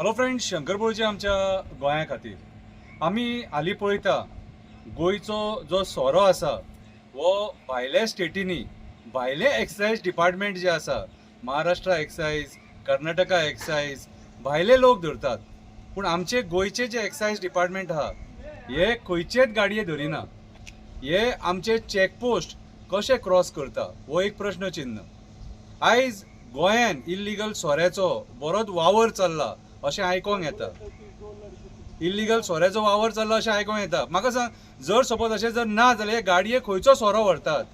Hello friends, Shankar बोळचे आमच्या गोंया खातीर आमी हालीं पळयता गोंयचो जो सोरो आसा वो भायल्या स्टेटींनी भायले एक्सायज डिपार्टमेंट जे आसा, महाराष्ट्रा एक्सायज, कर्नाटका एक्सायज, भायले लोक धरतात. पूण आमचे गोंयचे जे एक्सायज डिपार्टमेंट आहा हे खंयचेच गाडये धरिना. हे आमचे चॅकपोस्ट कशे क्रॉस करता हो एक प्रश्न चिन्ह. आयज गोंयान इल्लिगल सोऱ्याचो बरोच वावर चल्ला अशें आयकोंक येता. इल्लिगल सोऱ्याचो वावर चल्ला अशें आयकोंक येता. म्हाका सांग, जर सपोज अशें जर ना जाल्यार गाडये खंयचो सोरो व्हरतात,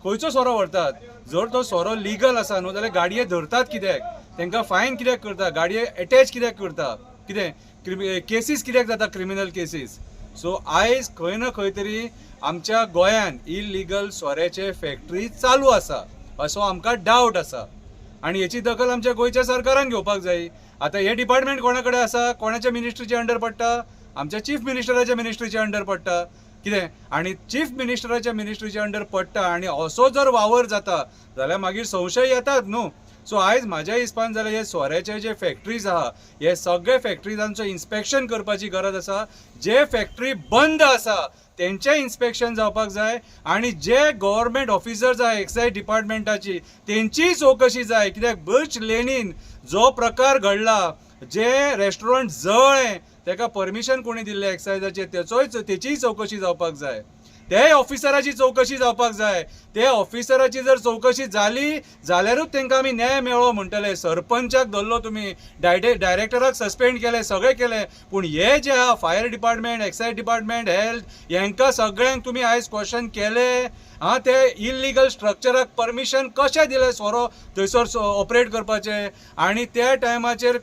खंयचो सोरो व्हरतात? जर तो सोरो लिगल आसा न्हू जाल्यार गाडये धरतात कित्याक? तांकां फायन कित्याक करता? गाडये अटॅच कित्याक करता? कितें केसीस कित्याक जाता, क्रिमिनल केसीस? सो आयज खंय ना खंय तरी आमच्या गोंयान इल्लिगल सोऱ्याचे फॅक्टरी चालू आसा असो आमकां डावट आसा आनी हेची दखल आमच्या गोंयच्या सरकारान घेवपाक जाय. आता हे डिपार्टमेंट कोणा कडेन आसा? कोणाच्या मिनिस्ट्रीच्या अंडर पडटा? आमच्या चीफ मिनिस्टराच्या मिनिस्ट्रीच्या अंडर पडटा. कितें आनी चीफ मिनिस्टराच्या मिनिस्ट्रीच्या अंडर पडटा आनी असो जर वावर जाता जाल्यार मागीर संशय येतात न्हू. सो आयज म्हाज्या हिसपान जाल्यार हे सोऱ्याचे जे फॅक्टरीज आहा हे सगळे फॅक्टरीजांचो इन्स्पेक्शन करपाची गरज आसा. जे फॅक्टरी बंद आसा तेंचें इन्स्पेक्शन जावपाक जाय आनी जे गव्हर्मेंट ऑफिसर्स आहा एक्सायज डिपार्टमेंटाची तेंचीय चवकशी जाय. कित्याक बर्च लेनीन जो प्रकार घडला, जे रेस्टॉरंट जळ्ळें ताका परमिशन कोणी दिल्लें एक्सायजाचें तेचीय चवकशी जावपाक जाय. ते ऑफिसराची चवकशी जावपाक जाय. ते ऑफिसराची जर चवकशी जाली जाल्यारूच तांकां आमी न्याय मेळ्ळो म्हणटले. सरपंचाक धरलो तुमी, डायरेक्टराक सस्पेंड केले, सगळें केलें, पूण हे जे आहा fire department, excise department, health, हांकां सगळ्यांक तुमी आयज क्वेश्चन केले. ते इल्लिगल स्ट्रक्चराक परमिशन कशें दिलें सोरो थंयसर ऑपरेट करपाचें? आनी त्या टायमाचेर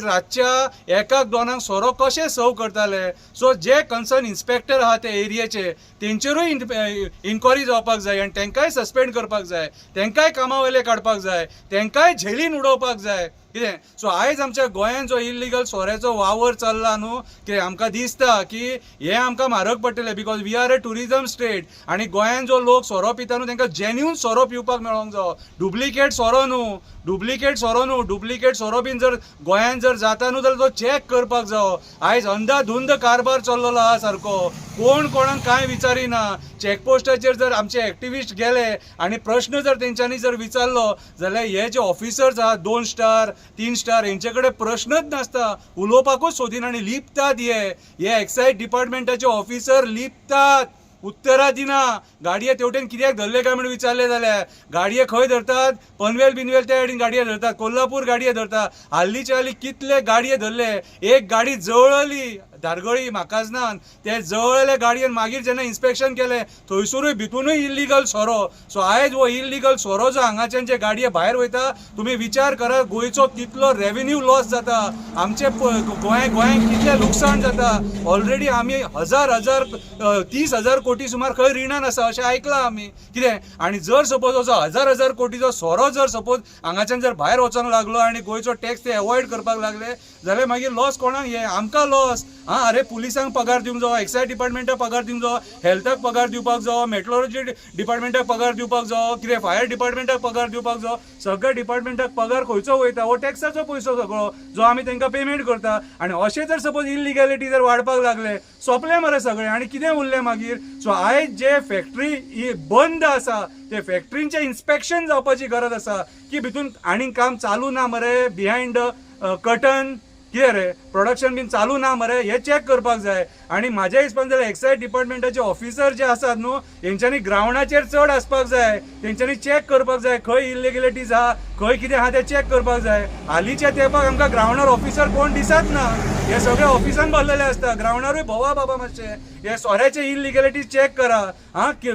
रातच्या 1-2 सोरो कशें सर्व करताले? सो जे कन्सर्न इन्स्पेक्टर आहा ते एरियेचे तेंचेरूय इन्क्वायरी जावपाक जाय आनी तांकांय सस्पेंड करपाक जाय, तांकांय कामा वयले काडपाक जाय, तांकांय झेलीन उडोवपाक जाय. कितें सो आयज आमच्या गोंयान जो इल्लिगल सोऱ्याचो वावर चल्ला न्हू, कितें आमकां दिसता की हे आमकां म्हारग पडटलें. Because we are a tourism state आनी गोंयान जो लोक सोरो पिता न्हू तांकां जेन्युन सोरो पिवपाक मेळोंक जायो. डुप्लिकेट सोरो बीन जर गोंयान जर जाता न्हू जाल्यार तो चॅक करपाक जायो. आयज अंधाधुंद कारबार चल्लेलो आहा सारको. कोण कोणाक कांय विचारिना. चॅकपोस्टाचेर जर आमचे एक्टिविस्ट गेले आनी प्रश्न जर तेंच्यांनी जर विचारलो जाल्यार हे जे ऑफिसर्स आहा 2 स्टार 3 स्टार हेंचे कडेन प्रश्नच नासता, उलोवपाकूच सोदिना आनी लिपतात. हे एक्सायज डिपार्टमेंटाचे ऑफिसर लिपतात, उत्तरां दिना. गाडये तेवटेन कित्याक धरले काय म्हणून विचारले जाल्यार गाडये खंय धरतात? पनवेल बिनवेल त्या सायडीन गाडये धरतात, कोल्हापूर गाडये धरतात. हाल्लीच्या हालीं कितले गाडये धरले. एक गाडी जळली धारगळी म्हाकाजनान, ते जळयले गाडयेन मागीर जेन्ना इन्स्पेक्शन केलें थंयसरूय भितूनय इल्लिगल सोरो. सो आयज हो इल्लिगल सोरो जो हांगाच्यान जे गाडये भायर वयता, तुमी विचार करा गोंयचो कितलो रेव्हेन्यू लॉस जाता, आमचे गोंयांक कितलें लुकसाण जाता. ऑलरेडी आमी 30,000 कोटी सुमार खंय रिणान आसा अशें आयकलां आमी. कितें आनी जर सपोज असो 1,000 कोटीचो सोरो जर सपोज हांगाच्यान जर भायर वचोंक लागलो आनी गोंयचो टॅक्स ते एवॉयड करपाक लागले जाल्यार मागीर लॉस कोणाक? हे आमकां लॉस. अरे पुलिसांक पगार दिवंक जावो, एक्सायज डिपार्टमेंटाक पगार दिवंक जावो, हेल्थाक पगार दिवपाक जावो, मेट्रोलॉजी डिपार्टमेंटाक पगार दिवपाक जावो, कितें फायर डिपार्टमेंटाक पगार दिवपाक जावो. सगळ्या डिपार्टमेंटाक पगार खंयचो वयता? हो टॅक्साचो पयसो सगळो जो आमी तांकां पेमेंट करता. आनी अशें जर सपोज इल्लिगॅलिटी जर वाडपाक लागले, सोंपलें मरे सगळें आनी कितें उरलें मागीर? सो आयज जे फॅक्टरी ही बंद आसा ते फॅक्टरींचें इन्स्पेक्शन जावपाची गरज आसा की भितून आनी काम चालू ना मरे, बिहायंड कर्टन कितें रे प्रोडक्शन बीन चालू ना मरे, हे चॅक करपाक जाय. आनी म्हाज्या हिसपान जाल्यार एक्सायज डिपार्टमेंटाचे ऑफिसर जे आसात न्हू तेंच्यांनी ग्रावंडाचेर चड आसपाक जाय. तेंच्यांनी चॅक करपाक जाय खंय इल्लिगॅलिटीज आहा, खंय कितें आहा तें चॅक करपाक जाय. हालींच्या तेंपाक आमकां ग्रावंडार ऑफिसर कोण दिसत ना. हे सगळे ऑफिसान भरलेले आसता. ग्रावंडारूय भोंवा बाबा मातशें. हे सोऱ्याचे इल्लिगॅलिटीज चॅक करा.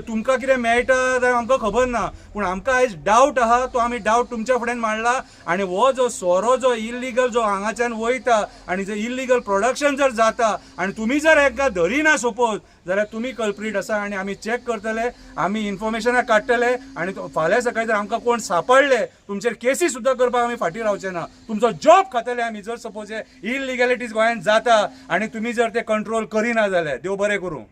तुमकां कितें मेळटा जाल्यार आमकां खबर ना, पूण आमकां आयज डावट आहा तो आमी डावट तुमच्या फुड्यान मांडला. आनी हो जो सोरो जो इल्लिगल जो हांगाच्यान वयता आनी जे इल्लिगल प्रोडक्शन जर जाता आनी तुमी जर हाका धरिना सपोज जाल्यार तुमी कल्प्रीट आसा आनी आमी चॅक करतले, आमी इन्फॉर्मेशनां काडटले आनी फाल्यां सकाळीं जर आमकां कोण सांपडले तुमचेर केसी सुद्दां करपाक आमी फाटीं रावचे ना. तुमचो जॉब खातले आमी जर सपोज हे इल्लिगॅलिटीज गोंयांत जाता आनी तुमी जर ते कंट्रोल करिना जाल्यार. देव बरें करूं.